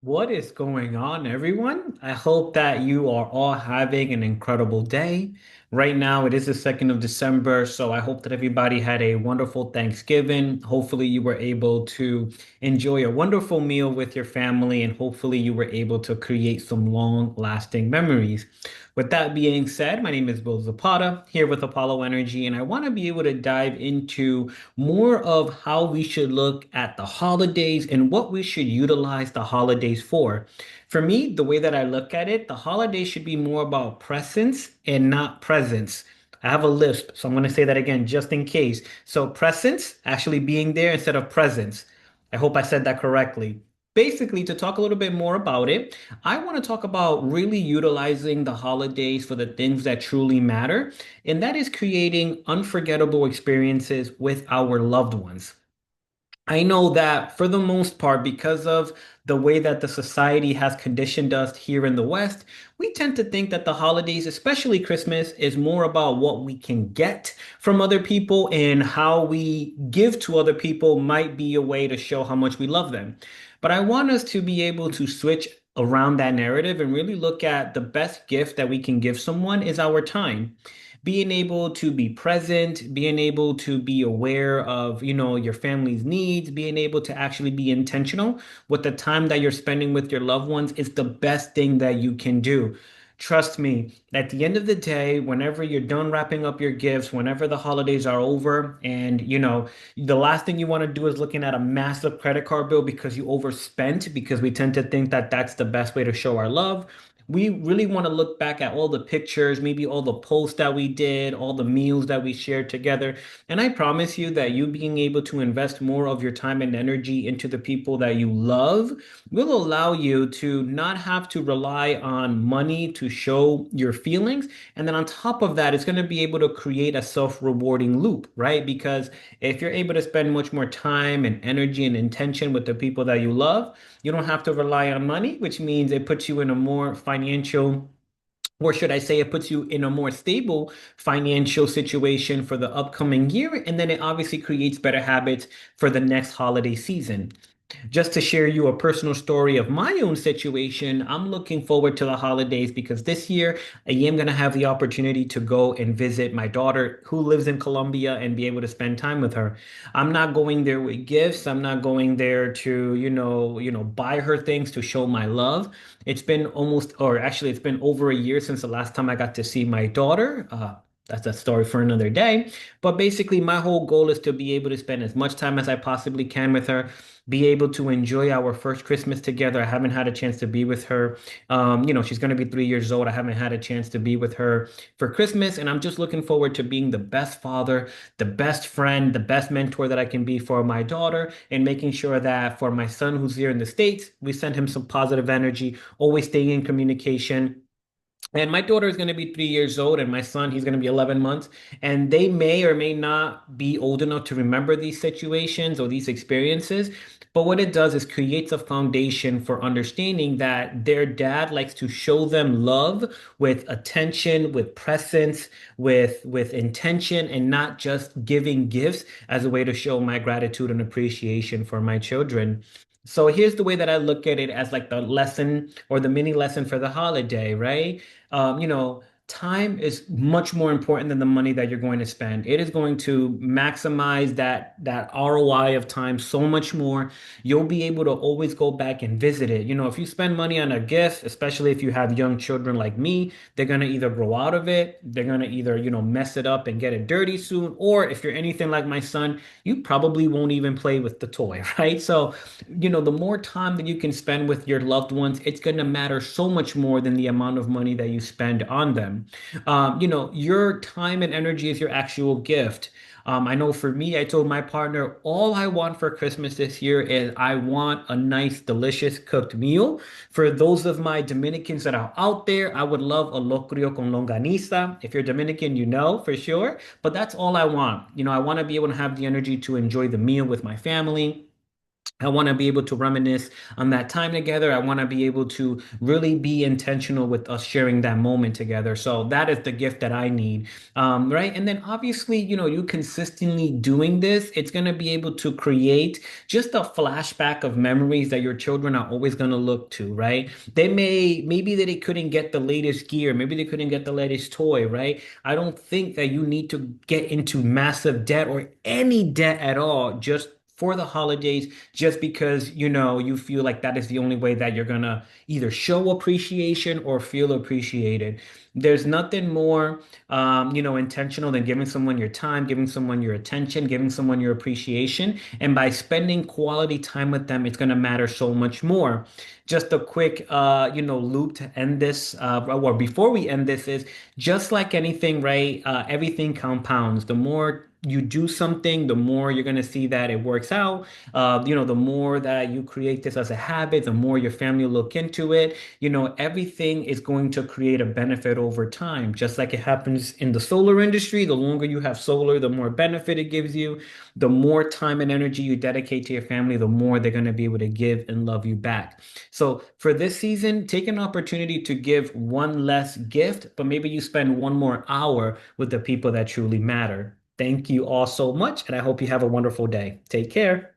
What is going on, everyone? I hope that you are all having an incredible day. Right now, it is the 2nd of December, so I hope that everybody had a wonderful Thanksgiving. Hopefully, you were able to enjoy a wonderful meal with your family, and hopefully, you were able to create some long-lasting memories. With that being said, my name is Bill Zapata here with Apollo Energy, and I want to be able to dive into more of how we should look at the holidays and what we should utilize the holidays for. For me, the way that I look at it, the holidays should be more about presence and not presence. I have a lisp, so I'm going to say that again just in case. So, presence actually being there instead of presence. I hope I said that correctly. Basically, to talk a little bit more about it, I want to talk about really utilizing the holidays for the things that truly matter, and that is creating unforgettable experiences with our loved ones. I know that for the most part, because of the way that the society has conditioned us here in the West, we tend to think that the holidays, especially Christmas, is more about what we can get from other people, and how we give to other people might be a way to show how much we love them. But I want us to be able to switch around that narrative and really look at the best gift that we can give someone is our time. Being able to be present, being able to be aware of, your family's needs, being able to actually be intentional with the time that you're spending with your loved ones is the best thing that you can do. Trust me, at the end of the day, whenever you're done wrapping up your gifts, whenever the holidays are over, and the last thing you want to do is looking at a massive credit card bill because you overspent, because we tend to think that that's the best way to show our love. We really want to look back at all the pictures, maybe all the posts that we did, all the meals that we shared together. And I promise you that you being able to invest more of your time and energy into the people that you love will allow you to not have to rely on money to show your feelings. And then on top of that, it's going to be able to create a self-rewarding loop, right? Because if you're able to spend much more time and energy and intention with the people that you love, you don't have to rely on money, which means it puts you in a more financial, or should I say, it puts you in a more stable financial situation for the upcoming year. And then it obviously creates better habits for the next holiday season. Just to share you a personal story of my own situation, I'm looking forward to the holidays because this year I am going to have the opportunity to go and visit my daughter who lives in Colombia and be able to spend time with her. I'm not going there with gifts. I'm not going there to, buy her things to show my love. It's been almost, or actually, it's been over a year since the last time I got to see my daughter. That's a story for another day. But basically, my whole goal is to be able to spend as much time as I possibly can with her, be able to enjoy our first Christmas together. I haven't had a chance to be with her. She's going to be 3 years old. I haven't had a chance to be with her for Christmas. And I'm just looking forward to being the best father, the best friend, the best mentor that I can be for my daughter, and making sure that for my son who's here in the States, we send him some positive energy, always staying in communication. And my daughter is going to be 3 years old, and my son, he's going to be 11 months. And they may or may not be old enough to remember these situations or these experiences. But what it does is creates a foundation for understanding that their dad likes to show them love with attention, with presence, with intention, and not just giving gifts as a way to show my gratitude and appreciation for my children. So here's the way that I look at it as like the lesson or the mini lesson for the holiday, right? Time is much more important than the money that you're going to spend. It is going to maximize that ROI of time so much more. You'll be able to always go back and visit it. If you spend money on a gift, especially if you have young children like me, they're going to either grow out of it, they're going to either, mess it up and get it dirty soon, or if you're anything like my son, you probably won't even play with the toy, right? So, the more time that you can spend with your loved ones, it's going to matter so much more than the amount of money that you spend on them. Your time and energy is your actual gift. I know for me, I told my partner, all I want for Christmas this year is I want a nice, delicious cooked meal. For those of my Dominicans that are out there, I would love a locrio con longaniza. If you're Dominican, you know for sure. But that's all I want. I want to be able to have the energy to enjoy the meal with my family. I want to be able to reminisce on that time together. I want to be able to really be intentional with us sharing that moment together. So that is the gift that I need. Right. And then obviously, you consistently doing this, it's going to be able to create just a flashback of memories that your children are always going to look to, right? Maybe that they couldn't get the latest gear, maybe they couldn't get the latest toy, right? I don't think that you need to get into massive debt or any debt at all just for the holidays just because you feel like that is the only way that you're gonna either show appreciation or feel appreciated. There's nothing more intentional than giving someone your time, giving someone your attention, giving someone your appreciation, and by spending quality time with them, it's going to matter so much more. Just a quick loop to end this, or before we end this, is just like anything, right? Everything compounds. The more you do something, the more you're going to see that it works out. The more that you create this as a habit, the more your family look into it. Everything is going to create a benefit over time. Just like it happens in the solar industry, the longer you have solar, the more benefit it gives you. The more time and energy you dedicate to your family, the more they're going to be able to give and love you back. So for this season, take an opportunity to give one less gift, but maybe you spend one more hour with the people that truly matter. Thank you all so much, and I hope you have a wonderful day. Take care.